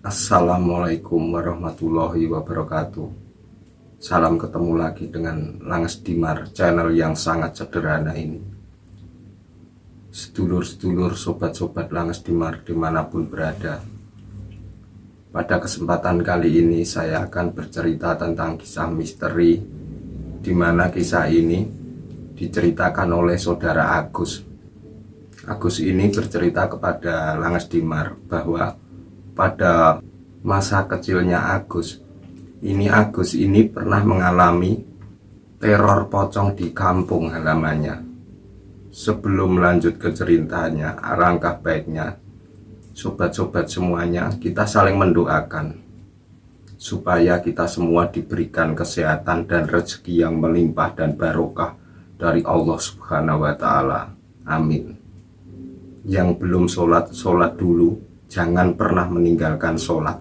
Assalamualaikum warahmatullahi wabarakatuh. Salam ketemu lagi dengan Langes Dimar, channel yang sangat sederhana ini. Sedulur-sedulur, sobat-sobat Langes Dimar dimanapun berada, pada kesempatan kali ini saya akan bercerita tentang kisah misteri, di mana kisah ini diceritakan oleh saudara Agus. Agus ini bercerita kepada Langes Dimar bahwa pada masa kecilnya Agus ini pernah mengalami teror pocong di kampung halamannya. Sebelum lanjut ke ceritanya, alangkah baiknya sobat-sobat semuanya kita saling mendoakan supaya kita semua diberikan kesehatan dan rezeki yang melimpah dan barokah dari Allah Subhanahu wa Ta'ala. Amin. Yang belum sholat dulu. Jangan pernah meninggalkan sholat.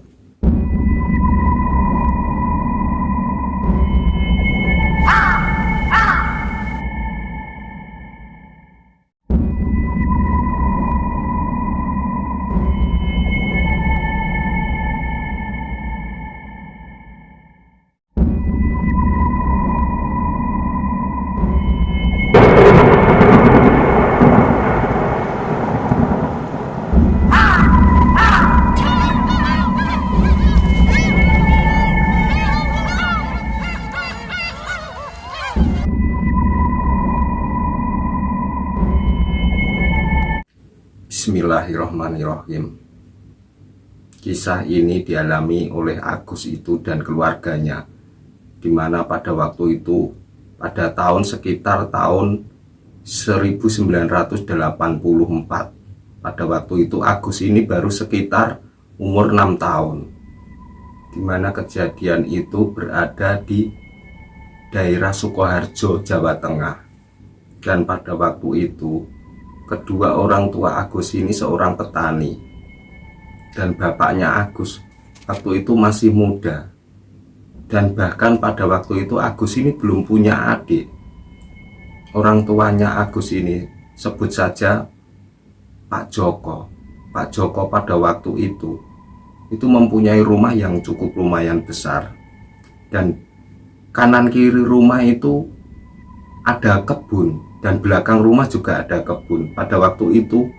Bismillahirrahmanirrahim. Kisah ini dialami oleh Agus itu dan keluarganya, dimana pada waktu itu pada sekitar tahun 1984. Pada waktu itu Agus ini baru sekitar umur 6 tahun, dimana kejadian itu berada di daerah Sukoharjo, Jawa Tengah. Dan pada waktu itu kedua orang tua Agus ini seorang petani, dan bapaknya Agus waktu itu masih muda, dan bahkan pada waktu itu Agus ini belum punya adik. Orang tuanya Agus ini sebut saja Pak Joko. Pak Joko pada waktu itu mempunyai rumah yang cukup lumayan besar, dan kanan kiri rumah itu ada kebun, dan belakang rumah juga ada kebun. Pada waktu itu,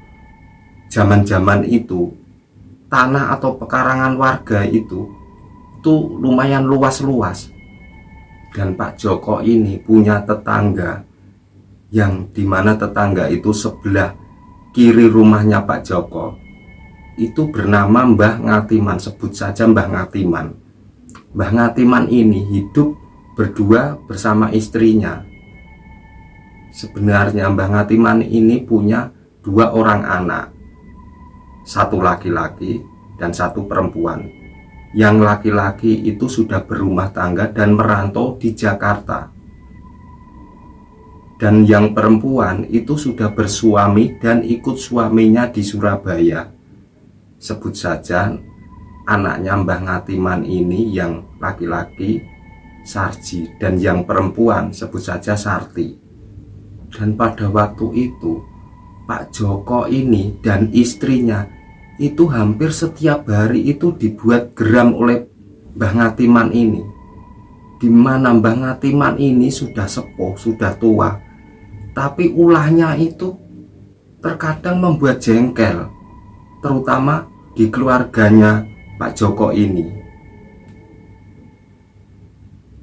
zaman-zaman itu, tanah atau pekarangan warga itu lumayan luas-luas. Dan Pak Joko ini punya tetangga, yang dimana tetangga itu sebelah kiri rumahnya Pak Joko itu bernama Mbah Ngatiman. Sebut saja Mbah Ngatiman. Mbah Ngatiman ini hidup berdua bersama istrinya. Sebenarnya Mbah Ngatiman ini punya 2 orang anak, 1 laki-laki dan 1 perempuan. Yang laki-laki itu sudah berumah tangga dan merantau di Jakarta, dan yang perempuan itu sudah bersuami dan ikut suaminya di Surabaya. Sebut saja anaknya Mbah Ngatiman ini, yang laki-laki Sarji dan yang perempuan sebut saja Sarti. Dan pada waktu itu Pak Joko ini dan istrinya itu hampir setiap hari itu dibuat geram oleh Mbah Ngatiman ini, dimana Mbah Ngatiman ini sudah sepuh, sudah tua, tapi ulahnya itu terkadang membuat jengkel, terutama di keluarganya Pak Joko ini.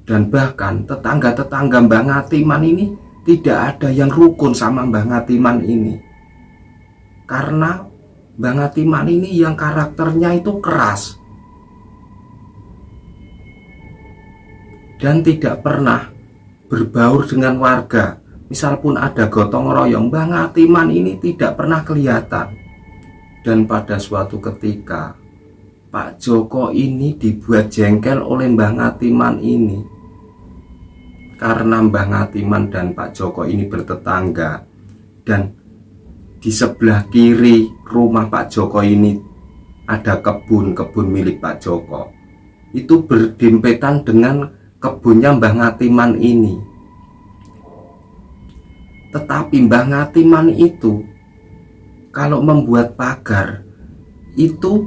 Dan bahkan tetangga-tetangga Mbah Ngatiman ini tidak ada yang rukun sama Mbah Ngatiman ini, karena Mbah Ngatiman ini yang karakternya itu keras dan tidak pernah berbaur dengan warga. Misal pun ada gotong royong, Mbah Ngatiman ini tidak pernah kelihatan. Dan pada suatu ketika Pak Joko ini dibuat jengkel oleh Mbah Ngatiman ini, karena Mbah Ngatiman dan Pak Joko ini bertetangga, dan di sebelah kiri rumah Pak Joko ini ada kebun milik Pak Joko. Itu berdempetan dengan kebunnya Mbah Ngatiman ini. Tetapi Mbah Ngatiman itu kalau membuat pagar itu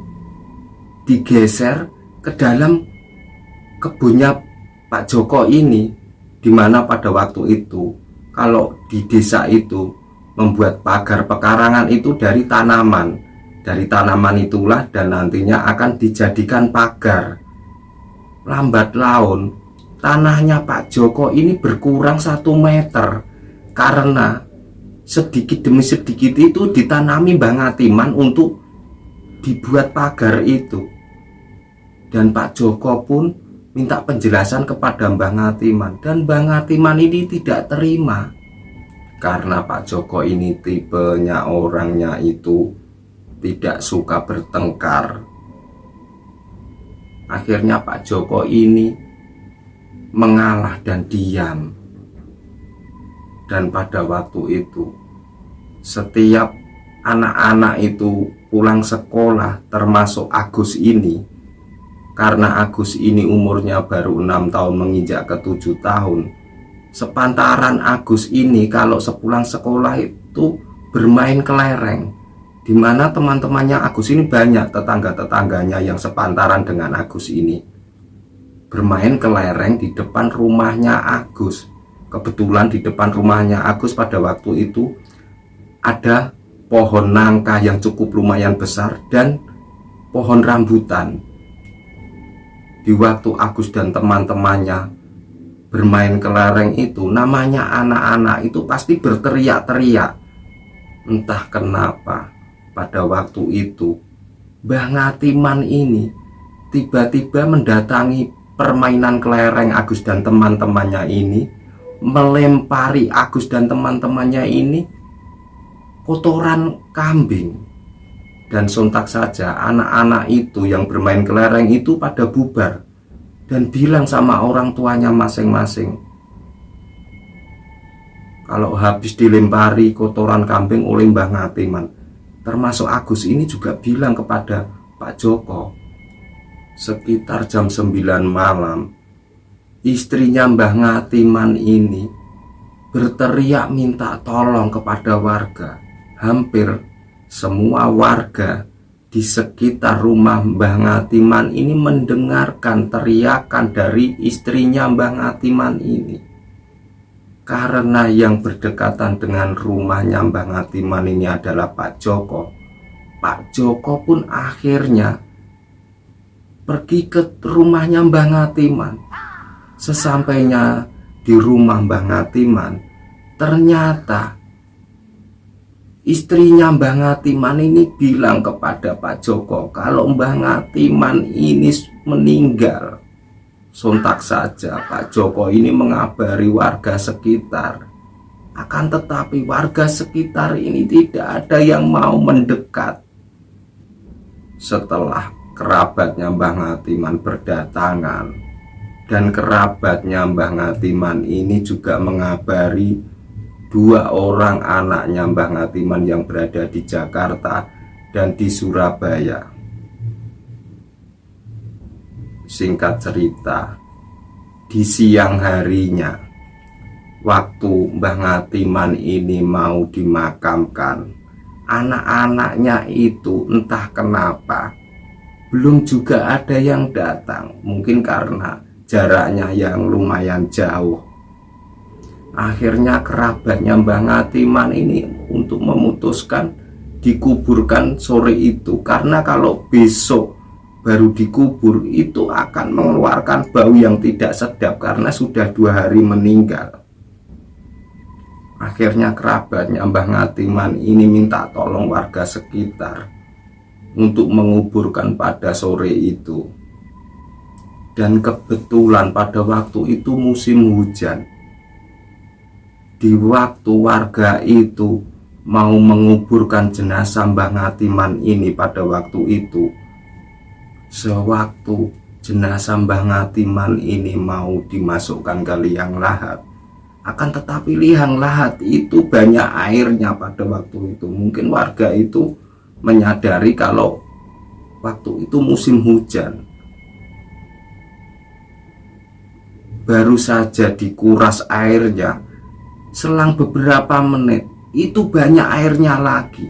digeser ke dalam kebunnya Pak Joko ini, dimana pada waktu itu kalau di desa itu membuat pagar pekarangan itu dari tanaman. Dari tanaman itulah dan nantinya akan dijadikan pagar. Lambat laun tanahnya Pak Joko ini berkurang 1 meter karena sedikit demi sedikit itu ditanami Mbah Ngatiman untuk dibuat pagar itu. Dan Pak Joko pun minta penjelasan kepada Mbah Ngatiman, dan Mbah Ngatiman ini tidak terima karena Pak Joko ini tipenya orangnya itu tidak suka bertengkar. Akhirnya Pak Joko ini mengalah dan diam. Dan pada waktu itu setiap anak-anak itu pulang sekolah, termasuk Agus ini, karena Agus ini umurnya baru 6 tahun menginjak ke 7 tahun. Sepantaran Agus ini kalau sepulang sekolah itu bermain kelereng, dimana teman-temannya Agus ini banyak, tetangga-tetangganya yang sepantaran dengan Agus ini bermain kelereng di depan rumahnya Agus. Kebetulan di depan rumahnya Agus pada waktu itu ada pohon nangka yang cukup lumayan besar dan pohon rambutan. Di waktu Agus dan teman-temannya bermain kelereng itu, namanya anak-anak itu pasti berteriak-teriak. Entah kenapa pada waktu itu Mbah Ngatiman ini tiba-tiba mendatangi permainan kelereng Agus dan teman-temannya ini, melempari Agus dan teman-temannya ini kotoran kambing. Dan sontak saja anak-anak itu yang bermain kelereng itu pada bubar dan bilang sama orang tuanya masing-masing, kalau habis dilempari kotoran kambing oleh Mbah Ngatiman. Termasuk Agus ini juga bilang kepada Pak Joko. Sekitar jam 9 malam, istrinya Mbah Ngatiman ini berteriak minta tolong kepada warga. Hampir semua warga di sekitar rumah Mbah Ngatiman ini mendengarkan teriakan dari istrinya Mbah Ngatiman ini. Karena yang berdekatan dengan rumahnya Mbah Ngatiman ini adalah Pak Joko. Pak Joko pun akhirnya pergi ke rumahnya Mbah Ngatiman. Sesampainya di rumah Mbah Ngatiman, ternyata istrinya Mbah Ngatiman ini bilang kepada Pak Joko kalau Mbah Ngatiman ini meninggal. Sontak saja Pak Joko ini mengabari warga sekitar. Akan tetapi warga sekitar ini tidak ada yang mau mendekat. Setelah kerabatnya Mbah Ngatiman berdatangan, dan kerabatnya Mbah Ngatiman ini juga mengabari 2 orang anaknya Mbah Ngatiman yang berada di Jakarta dan di Surabaya. Singkat cerita, di siang harinya, waktu Mbah Ngatiman ini mau dimakamkan, anak-anaknya itu entah kenapa belum juga ada yang datang. Mungkin karena jaraknya yang lumayan jauh. Akhirnya kerabatnya Mbah Ngatiman ini untuk memutuskan dikuburkan sore itu, karena kalau besok baru dikubur itu akan mengeluarkan bau yang tidak sedap karena sudah 2 hari meninggal. Akhirnya kerabatnya Mbah Ngatiman ini minta tolong warga sekitar untuk menguburkan pada sore itu. Dan kebetulan pada waktu itu musim hujan. Di waktu warga itu mau menguburkan jenazah Mbah Ngatiman ini pada waktu itu, sewaktu jenazah Mbah Ngatiman ini mau dimasukkan ke liang lahat, akan tetapi liang lahat itu banyak airnya pada waktu itu. Mungkin warga itu menyadari kalau waktu itu musim hujan. Baru saja dikuras airnya, selang beberapa menit itu banyak airnya lagi.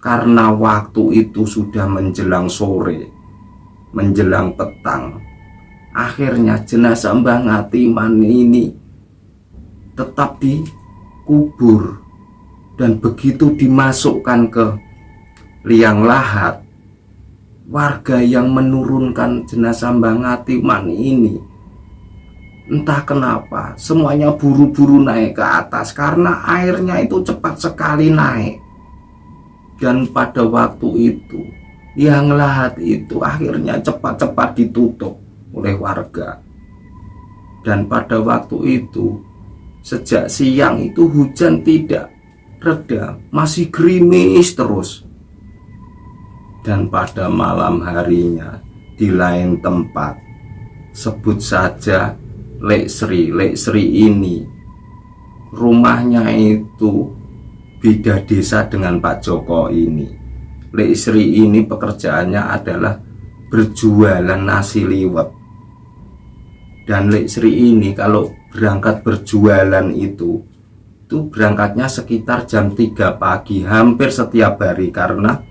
Karena waktu itu sudah menjelang sore, menjelang petang, akhirnya jenazah Mbah Ngatiman ini tetap dikubur. Dan begitu dimasukkan ke liang lahat, warga yang menurunkan jenazah Mbah Ngatiman ini, entah kenapa semuanya buru-buru naik ke atas karena airnya itu cepat sekali naik. Dan pada waktu itu liang lahat itu akhirnya cepat-cepat ditutup oleh warga. Dan pada waktu itu sejak siang itu hujan tidak reda, masih gerimis terus. Dan pada malam harinya di lain tempat, sebut saja Lek Sri ini rumahnya itu beda desa dengan Pak Joko ini. Lek Sri ini pekerjaannya adalah berjualan nasi liwet. Dan Lek Sri ini kalau berangkat berjualan itu berangkatnya sekitar jam 3 pagi hampir setiap hari, karena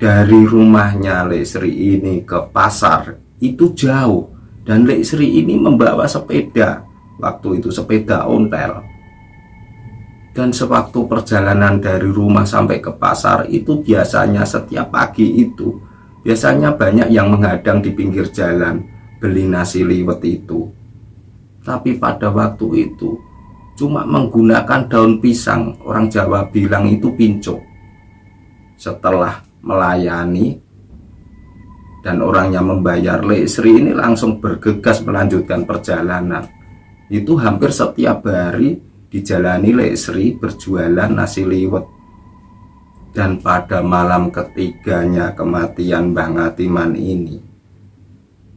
dari rumahnya Lek Sri ini ke pasar itu jauh. Dan Lek Sri ini membawa sepeda, waktu itu sepeda ontel. Dan sewaktu perjalanan dari rumah sampai ke pasar itu biasanya setiap pagi itu biasanya banyak yang menghadang di pinggir jalan beli nasi liwet itu. Tapi pada waktu itu cuma menggunakan daun pisang, orang Jawa bilang itu pincuk. Setelah melayani dan orangnya membayar, Lek Sri ini langsung bergegas melanjutkan perjalanan. Itu hampir setiap hari dijalani Lek Sri berjualan nasi liwet. Dan pada malam ketiganya kematian Mbah Ngatiman ini,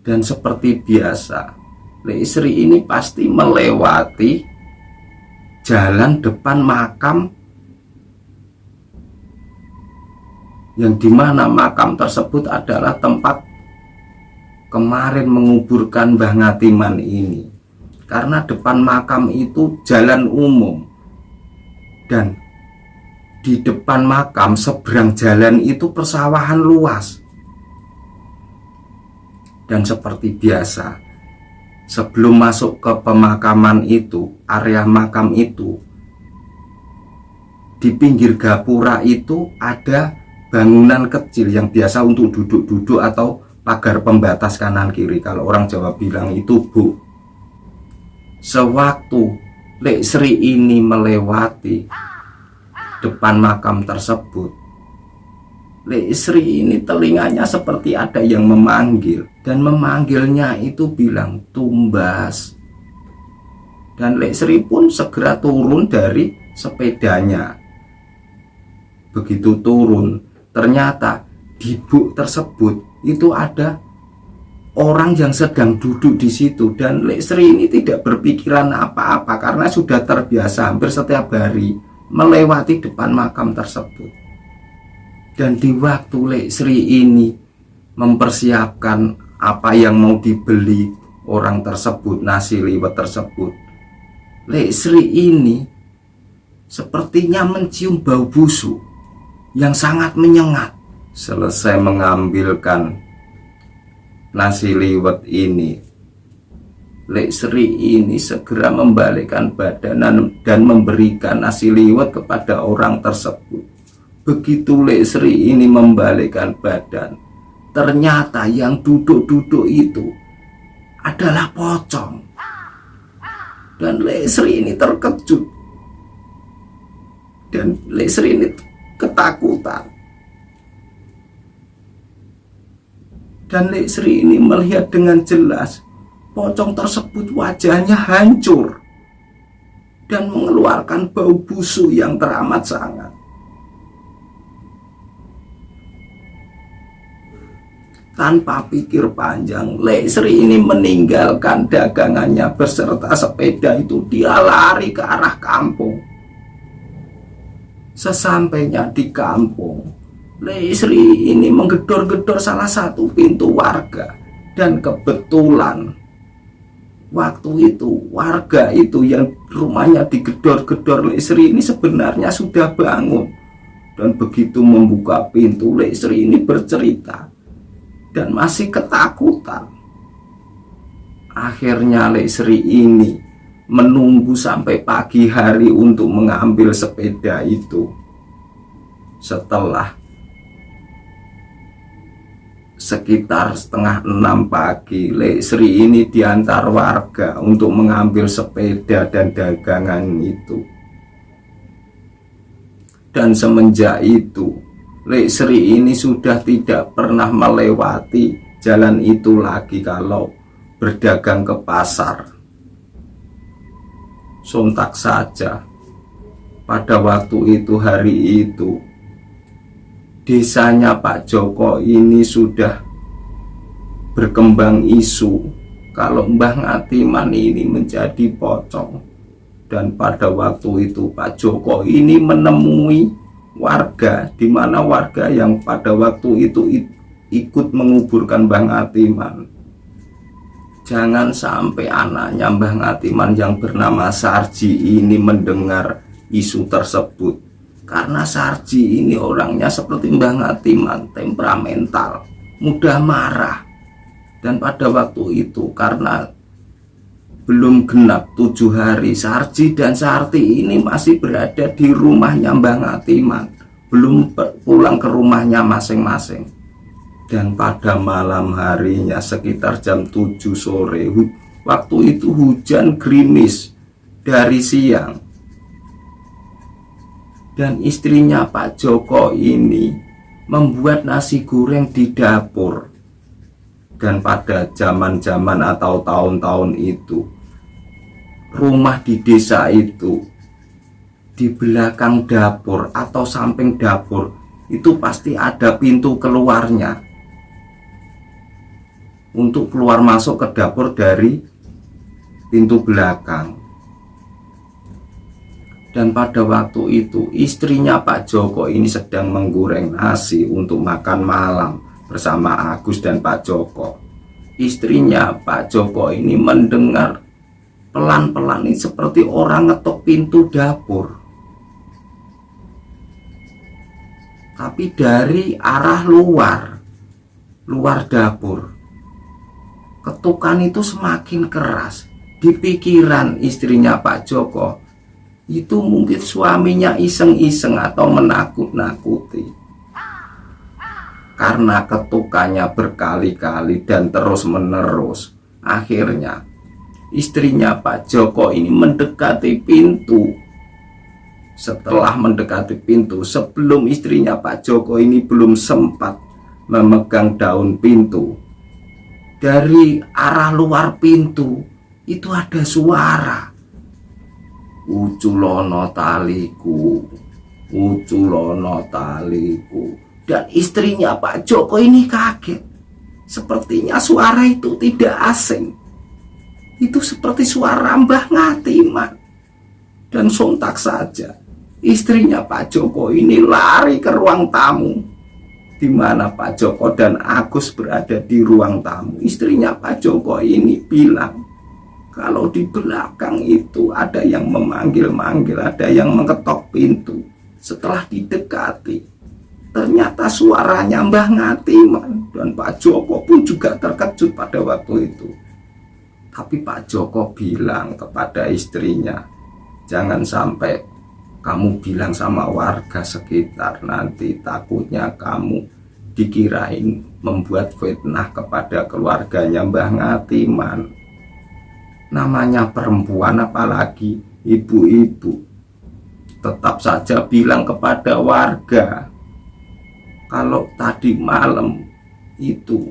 dan seperti biasa Lek Sri ini pasti melewati jalan depan makam, yang dimana makam tersebut adalah tempat kemarin menguburkan Mbah Ngatiman ini. Karena depan makam itu jalan umum, dan di depan makam seberang jalan itu persawahan luas. Dan seperti biasa, sebelum masuk ke pemakaman itu, area makam itu, di pinggir gapura itu ada bangunan kecil yang biasa untuk duduk-duduk atau pagar pembatas kanan kiri. Kalau orang Jawa bilang itu bu. Sewaktu Lek Sri ini melewati depan makam tersebut, Lek Sri ini telinganya seperti ada yang memanggil. Dan memanggilnya itu bilang, "Tumbas." Dan Lek Sri pun segera turun dari sepedanya. Begitu turun, ternyata di buk tersebut itu ada orang yang sedang duduk di situ. Dan Lek Sri ini tidak berpikiran apa-apa karena sudah terbiasa hampir setiap hari melewati depan makam tersebut. Dan di waktu Lek Sri ini mempersiapkan apa yang mau dibeli orang tersebut, nasi liwet tersebut, Lek Sri ini sepertinya mencium bau busuk yang sangat menyengat. Selesai mengambilkan nasi liwet ini, Lek Sri ini segera membalikkan badan dan memberikan nasi liwet kepada orang tersebut. Begitu Lek Sri ini membalikkan badan, ternyata yang duduk-duduk itu adalah pocong. Dan Lek Sri ini terkejut. Dan Lek Sri ini ketakutan. Dan Lek Sri ini melihat dengan jelas pocong tersebut wajahnya hancur dan mengeluarkan bau busuk yang teramat sangat. Tanpa pikir panjang, Lek Sri ini meninggalkan dagangannya beserta sepeda itu. Dia lari ke arah kampung. Sesampainya di kampung, Lek Sri ini menggedor-gedor salah satu pintu warga. Dan kebetulan waktu itu warga itu yang rumahnya digedor-gedor Lek Sri ini sebenarnya sudah bangun. Dan begitu membuka pintu, Lek Sri ini bercerita dan masih ketakutan. Akhirnya Lek Sri ini menunggu sampai pagi hari untuk mengambil sepeda itu. Setelah sekitar setengah 6 pagi, Lek Sri ini diantar warga untuk mengambil sepeda dan dagangan itu. Dan semenjak itu, Lek Sri ini sudah tidak pernah melewati jalan itu lagi kalau berdagang ke pasar. Sontak saja, pada waktu itu, hari itu, desanya Pak Joko ini sudah berkembang isu kalau Mbah Ngatiman ini menjadi pocong. Dan pada waktu itu Pak Joko ini menemui warga, di mana warga yang pada waktu itu ikut menguburkan Mbah Ngatiman. Jangan sampai anaknya Mbah Ngatiman yang bernama Sarji ini mendengar isu tersebut. Karena Sarji ini orangnya seperti Mbah Ngatiman, temperamental, mudah marah. Dan pada waktu itu karena belum genap 7 hari, Sarji dan Sarti ini masih berada di rumahnya Mbah Ngatiman, belum pulang ke rumahnya masing-masing. Dan pada malam harinya sekitar jam 7 sore, waktu itu hujan gerimis dari siang. Dan istrinya Pak Joko ini membuat nasi goreng di dapur. Dan pada zaman-zaman atau tahun-tahun itu, rumah di desa itu, di belakang dapur atau samping dapur itu pasti ada pintu keluarnya untuk keluar masuk ke dapur dari pintu belakang. Dan pada waktu itu istrinya Pak Joko ini sedang menggoreng nasi untuk makan malam bersama Agus dan Pak Joko. Istrinya Pak Joko ini mendengar pelan-pelan ini seperti orang ngetok pintu dapur, tapi dari arah luar dapur. Ketukan itu semakin keras. Di pikiran istrinya Pak Joko, itu mungkin suaminya iseng-iseng atau menakut-nakuti. Karena ketukannya berkali-kali dan terus-menerus, akhirnya istrinya Pak Joko ini mendekati pintu. Setelah mendekati pintu, sebelum istrinya Pak Joko ini belum sempat memegang daun pintu, dari arah luar pintu itu ada suara, "Uculono taliku, uculono taliku." Dan istrinya Pak Joko ini kaget. Sepertinya suara itu tidak asing. Itu seperti suara Mbah Ngatiman. Dan sontak saja istrinya Pak Joko ini lari ke ruang tamu, di mana Pak Joko dan Agus berada di ruang tamu. Istrinya Pak Joko ini bilang kalau di belakang itu ada yang memanggil-manggil, ada yang mengetok pintu. Setelah didekati, ternyata suaranya Mbah Ngatiman. Dan Pak Joko pun juga terkejut pada waktu itu. Tapi Pak Joko bilang kepada istrinya, "Jangan sampai kamu bilang sama warga sekitar, nanti takutnya kamu dikirain membuat fitnah kepada keluarganya Mbah Ngatiman. Namanya perempuan, apalagi ibu-ibu. Tetap saja bilang kepada warga kalau tadi malam itu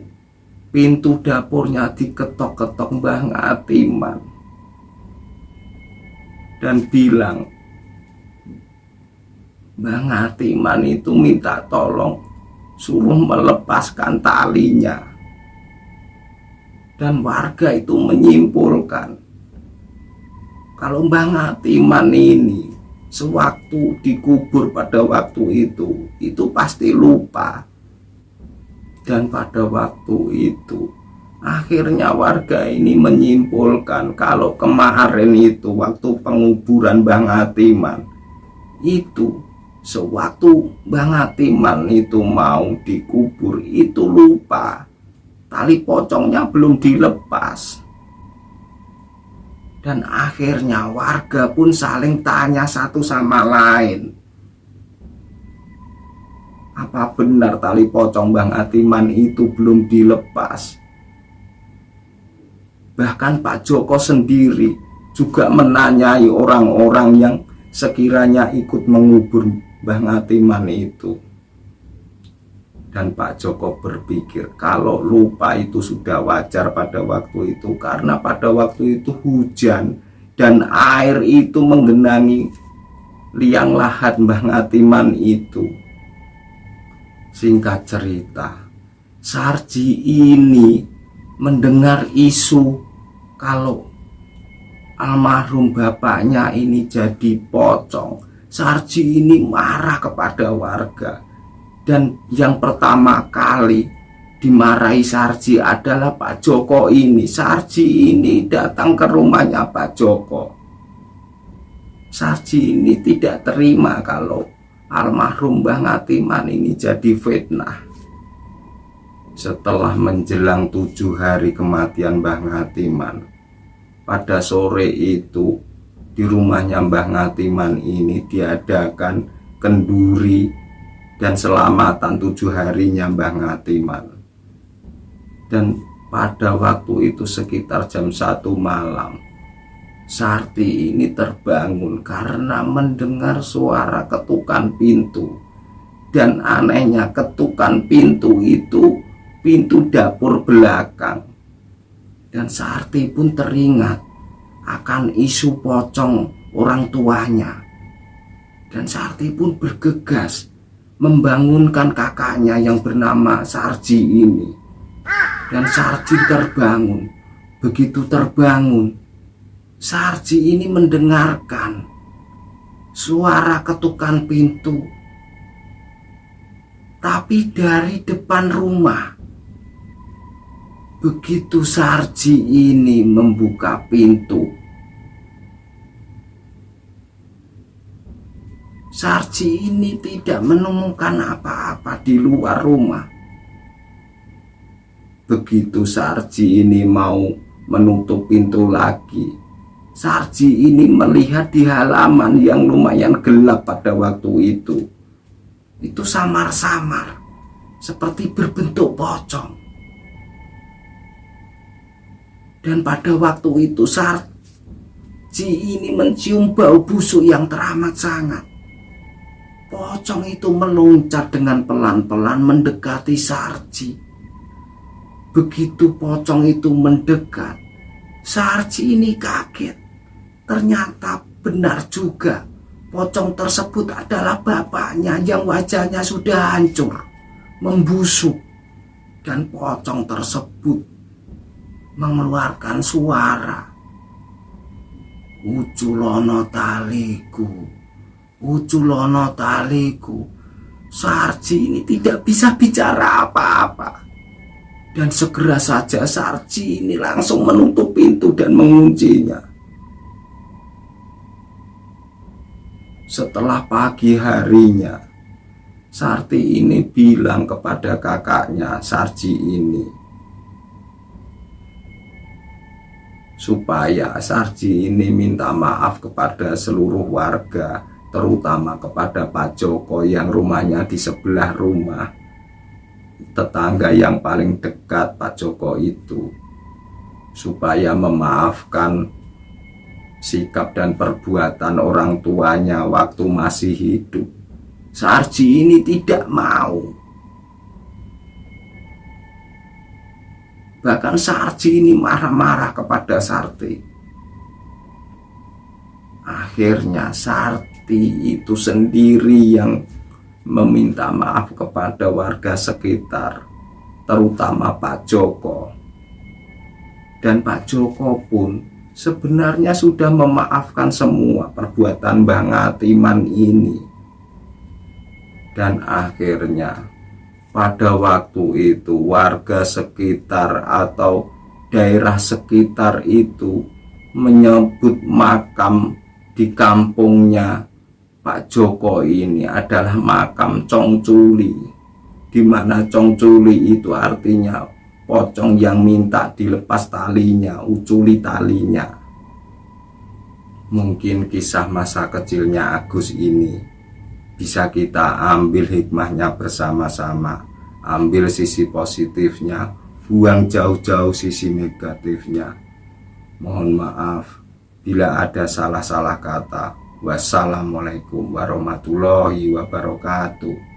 pintu dapurnya diketok-ketok Mbah Ngatiman, dan bilang Mbah Ngatiman itu minta tolong suruh melepaskan talinya." Dan warga itu menyimpulkan kalau Mbah Ngatiman ini sewaktu dikubur pada waktu itu pasti lupa. Dan pada waktu itu akhirnya warga ini menyimpulkan kalau kemarin itu waktu penguburan Mbah Ngatiman itu Sewaktu Mbah Ngatiman itu mau dikubur, itu lupa tali pocongnya belum dilepas. Dan akhirnya warga pun saling tanya satu sama lain, apa benar tali pocong Mbah Ngatiman itu belum dilepas? Bahkan Pak Joko sendiri juga menanyai orang-orang yang sekiranya ikut mengubur Mbah Ngatiman itu. Dan Pak Joko berpikir kalau lupa itu sudah wajar pada waktu itu, karena pada waktu itu hujan dan air itu menggenangi liang lahat Mbah Ngatiman itu. Singkat cerita, Sarji ini mendengar isu kalau almarhum bapaknya ini jadi pocong. Sarji ini marah kepada warga. Dan yang pertama kali dimarahi Sarji adalah Pak Joko ini. Sarji ini datang ke rumahnya Pak Joko. Sarji ini tidak terima kalau almarhum Mbah Ngatiman ini jadi fitnah. Setelah menjelang 7 hari kematian Mbah Ngatiman, pada sore itu di rumahnya Mbah Ngatiman ini diadakan kenduri dan selamatan 7 harinya Mbah Ngatiman. Dan pada waktu itu sekitar jam 1 malam, Sarti ini terbangun karena mendengar suara ketukan pintu. Dan anehnya ketukan pintu itu pintu dapur belakang. Dan Sarti pun teringat akan isu pocong orang tuanya. Dan Sarti pun bergegas membangunkan kakaknya yang bernama Sarji ini. Dan Sarji terbangun. Begitu terbangun, Sarji ini mendengarkan suara ketukan pintu, tapi dari depan rumah. Begitu Sarji ini membuka pintu, Sarji ini tidak menemukan apa-apa di luar rumah. Begitu Sarji ini mau menutup pintu lagi, Sarji ini melihat di halaman yang lumayan gelap pada waktu itu samar-samar, seperti berbentuk pocong. Dan pada waktu itu Sarji ini mencium bau busuk yang teramat sangat. Pocong itu meloncat dengan pelan-pelan mendekati Sarji. Begitu pocong itu mendekat, Sarji ini kaget. Ternyata benar juga, pocong tersebut adalah bapaknya yang wajahnya sudah hancur, membusuk. Dan pocong tersebut mengeluarkan suara, "Uculono taliku, uculono taliku." Sarji ini tidak bisa bicara apa-apa. Dan segera saja Sarji ini langsung menutup pintu dan menguncinya. Setelah pagi harinya, Sarti ini bilang kepada kakaknya Sarji ini, supaya Sarji ini minta maaf kepada seluruh warga, terutama kepada Pak Joko yang rumahnya di sebelah rumah, tetangga yang paling dekat Pak Joko itu, supaya memaafkan sikap dan perbuatan orang tuanya waktu masih hidup. Sarji ini tidak mau. Bahkan Sarji ini marah-marah kepada Sarti. Akhirnya Sarti itu sendiri yang meminta maaf kepada warga sekitar, terutama Pak Joko. Dan Pak Joko pun sebenarnya sudah memaafkan semua perbuatan Mbah Ngatiman ini. Dan akhirnya pada waktu itu warga sekitar atau daerah sekitar itu menyebut makam di kampungnya Pak Joko ini adalah makam Congculi, di mana Congculi itu artinya pocong yang minta dilepas talinya, uculi talinya. Mungkin kisah masa kecilnya Agus ini bisa kita ambil hikmahnya bersama-sama, ambil sisi positifnya, buang jauh-jauh sisi negatifnya. Mohon maaf bila ada salah-salah kata. Wassalamualaikum warahmatullahi wabarakatuh.